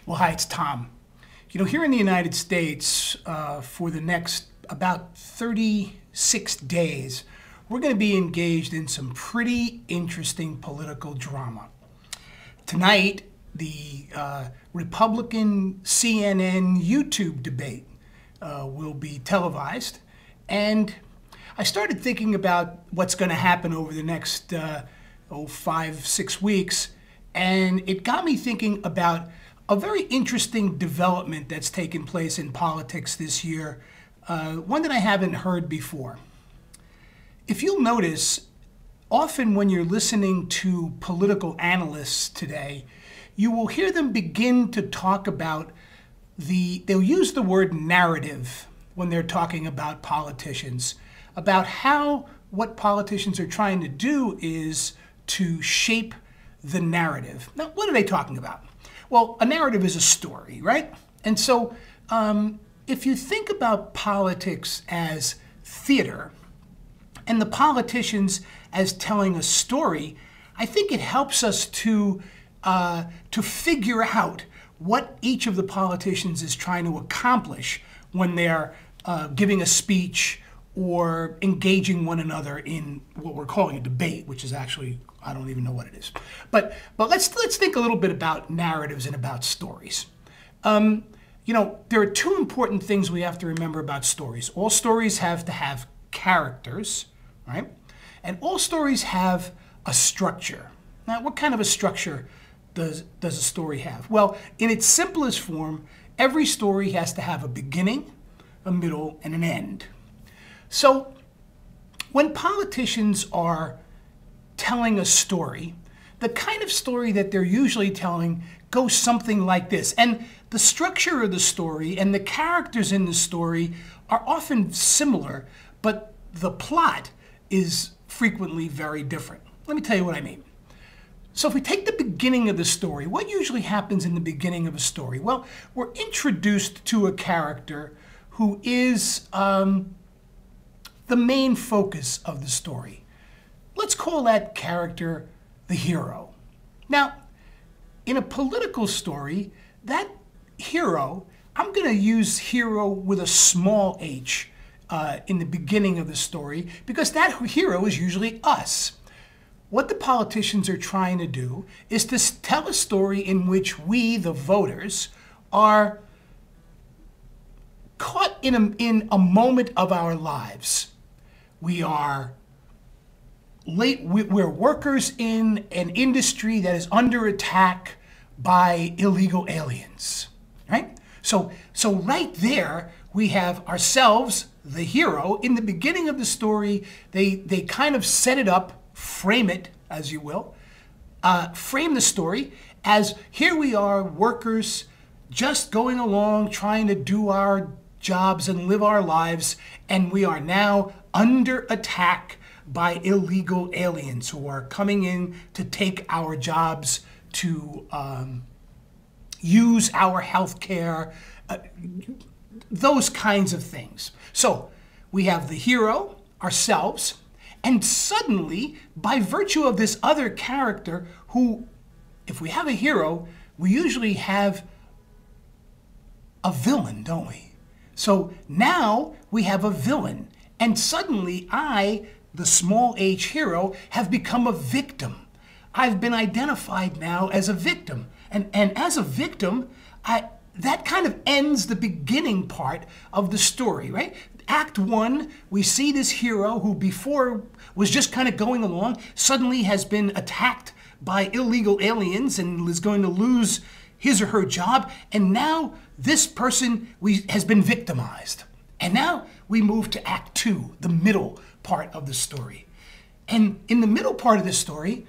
Well, hi, it's Tom. You know, here in the United States, for the next about 36 days, we're going to be engaged in some pretty interesting political drama. Tonight, the Republican CNN YouTube debate will be televised, and I started thinking about what's going to happen over the next 5-6 weeks, and it got me thinking about a very interesting development that's taken place in politics this year, one that I haven't heard before. If you'll notice, often when you're listening to political analysts today, you will hear them begin to talk about they'll use the word narrative when they're talking about politicians, about how what politicians are trying to do is to shape the narrative. Now, what are they talking about? Well, a narrative is a story, right? And so if you think about politics as theater and the politicians as telling a story, I think it helps us to figure out what each of the politicians is trying to accomplish when they're giving a speech or engaging one another in what we're calling a debate, which is actually, I don't even know what it is. But let's think a little bit about narratives and about stories. You know, there are two important things we have to remember about stories. All stories have to have characters, right? And all stories have a structure. Now, what kind of a structure does a story have? Well, in its simplest form, every story has to have a beginning, a middle, and an end. So when politicians are telling a story, the kind of story that they're usually telling goes something like this. And the structure of the story and the characters in the story are often similar, but the plot is frequently very different. Let me tell you what I mean. So if we take the beginning of the story, what usually happens in the beginning of a story? Well, we're introduced to a character who is the main focus of the story. Let's call that character the hero. Now, in a political story, that hero, I'm going to use hero with a small h in the beginning of the story, because that hero is usually us. What the politicians are trying to do is to tell a story in which we, the voters, are caught in a moment of our lives. We're workers in an industry that is under attack by illegal aliens, right? So right there, we have ourselves, the hero. In the beginning of the story, they kind of set it up, frame it, as you will, frame the story as here we are, workers, just going along, trying to do our jobs and live our lives, and we are now under attack by illegal aliens who are coming in to take our jobs, to use our health care, those kinds of things. So we have the hero, ourselves, and suddenly, by virtue of this other character who, if we have a hero, we usually have a villain, don't we? So now we have a villain, and suddenly I, the small h hero, have become a victim. I've been identified now as a victim. And as a victim, that kind of ends the beginning part of the story, right? Act 1, we see this hero who before was just kind of going along, suddenly has been attacked by illegal aliens and is going to lose his or her job. And now this person has been victimized. And now we move to Act 2, the middle part of the story. And in the middle part of the story,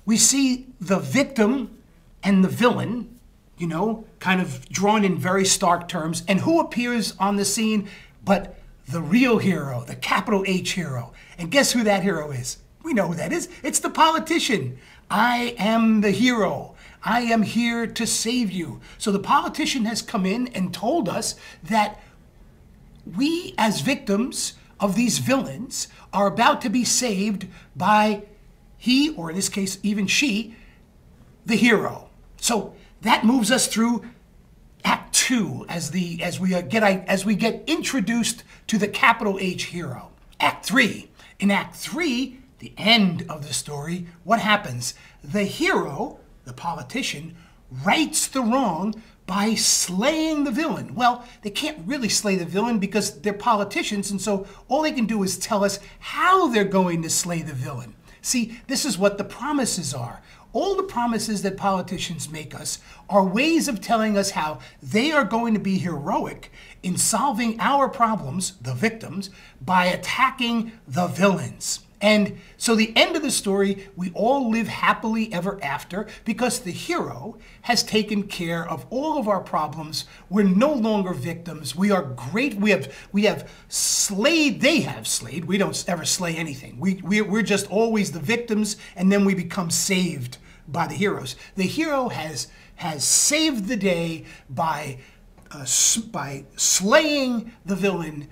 we see the victim and the villain, you know, kind of drawn in very stark terms. And who appears on the scene but the real hero, the capital H hero? And guess who that hero is? We know who that is. It's the politician. I am the hero. I am here to save you. So the politician has come in and told us that we as victims of these villains are about to be saved by he, or in this case even she, the hero. So that moves us through 2 as we get introduced to the capital H hero. Act 3. In Act 3, the end of the story, what happens? The hero, the politician, rights the wrong by slaying the villain. Well, they can't really slay the villain because they're politicians, and so all they can do is tell us how they're going to slay the villain. See, this is what the promises are. All the promises that politicians make us are ways of telling us how they are going to be heroic in solving our problems, the victims, by attacking the villains. And so the end of the story, we all live happily ever after because the hero has taken care of all of our problems. We're no longer victims. We are great. We have slayed. They have slayed. We don't ever slay anything. We're just always the victims, and then we become saved by the heroes. The hero has saved the day by slaying the villain.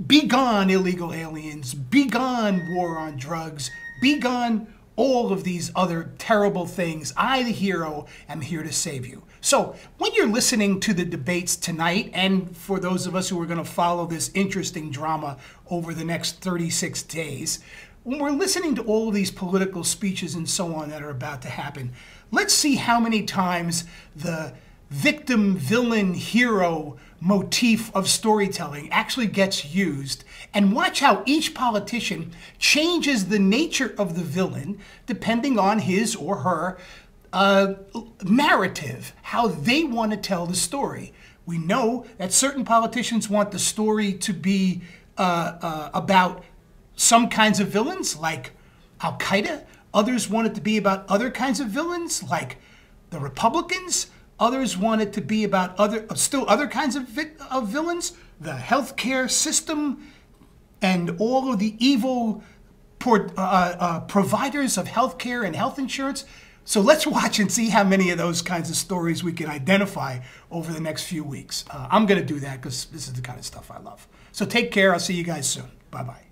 Be gone, illegal aliens. Be gone, war on drugs. Be gone, all of these other terrible things. I, the hero, am here to save you. So when you're listening to the debates tonight, and for those of us who are going to follow this interesting drama over the next 36 days, when we're listening to all of these political speeches and so on that are about to happen, let's see how many times the victim, villain, hero motif of storytelling actually gets used, and watch how each politician changes the nature of the villain depending on his or her narrative, how they want to tell the story. We know that certain politicians want the story to be about some kinds of villains like Al-Qaeda. Others want it to be about other kinds of villains like the Republicans. Others want it to be about other kinds of villains, the healthcare system, and all of the evil providers of healthcare and health insurance. So let's watch and see how many of those kinds of stories we can identify over the next few weeks. I'm going to do that because this is the kind of stuff I love. So take care. I'll see you guys soon. Bye-bye.